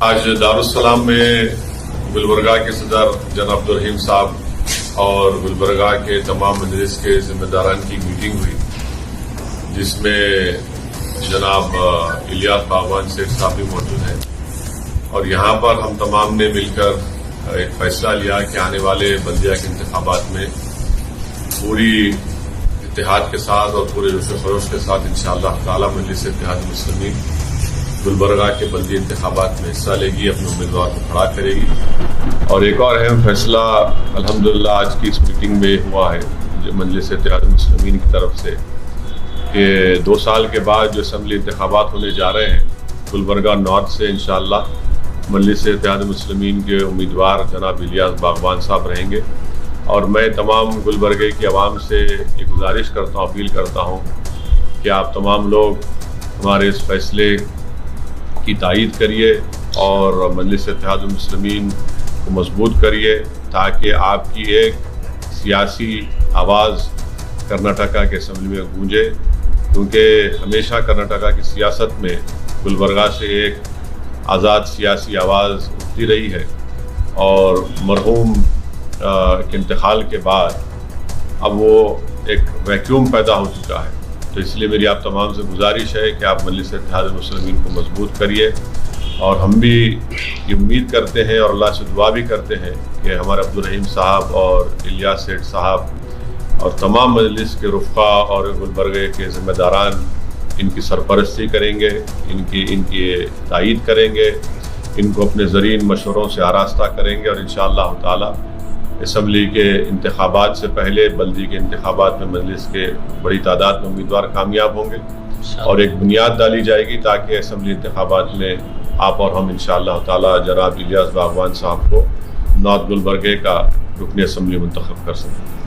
آج دارالسلام میں گلبرگہ کے صدر جناب عبدالرحیم صاحب اور گلبرگہ کے تمام مجلس کے ذمہ داران کی میٹنگ ہوئی، جس میں جناب الیاس باغبان سیٹھ صاحب بھی موجود ہیں، اور یہاں پر ہم تمام نے مل کر ایک فیصلہ لیا کہ آنے والے بلدیہ کے انتخابات میں پوری اتحاد کے ساتھ اور پورے جوش و خروش کے ساتھ انشاءاللہ تعالی مجلس اتحاد مسلمین گلبرگہ کے بلدی انتخابات میں حصہ لے گی، اپنے امیدوار کو کھڑا کرے گی۔ اور ایک اور اہم فیصلہ الحمدللہ آج کی اس میٹنگ میں ہوا ہے جو مجلس اتحاد مسلمین کی طرف سے، کہ 2 سال کے بعد جو اسمبلی انتخابات ہونے جا رہے ہیں گلبرگہ نارتھ سے انشاءاللہ مجلس اتحاد مسلمین کے امیدوار جناب الیاس باغبان صاحب رہیں گے۔ اور میں تمام گلبرگہ کی عوام سے یہ گزارش کرتا ہوں، اپیل کرتا ہوں کہ آپ تمام لوگ ہمارے اس فیصلے کی تائید کریے اور مجلس اتحاد المسلمین کو مضبوط کریے، تاکہ آپ کی ایک سیاسی آواز کرناٹکا کے اسمبلی میں گونجے، کیونکہ ہمیشہ کرناٹکا کی سیاست میں گلبرگہ سے ایک آزاد سیاسی آواز اٹھتی رہی ہے، اور مرحوم کے انتقال کے بعد اب وہ ایک ویکیوم پیدا ہو چکا ہے۔ تو اس لیے میری آپ تمام سے گزارش ہے کہ آپ مجلس اتحاد المسلمین کو مضبوط کریے، اور ہم بھی یہ امید کرتے ہیں اور اللہ سے دعا بھی کرتے ہیں کہ ہمارے عبدالرحیم صاحب اور الیاس سیٹھ صاحب اور تمام مجلس کے رفقا اور گلبرگہ کے ذمہ داران ان کی سرپرستی کریں گے، ان کی تائید کریں گے، ان کو اپنے زرین مشوروں سے آراستہ کریں گے، اور انشاءاللہ تعالی اسمبلی کے انتخابات سے پہلے بلدی کے انتخابات میں مجلس کے بڑی تعداد میں امیدوار کامیاب ہوں گے، اور ایک بنیاد ڈالی جائے گی تاکہ اسمبلی انتخابات میں آپ اور ہم انشاءاللہ تعالی جناب الیاس باغبان صاحب کو نارتھ گلبرگہ کا رکن اسمبلی منتخب کر سکیں۔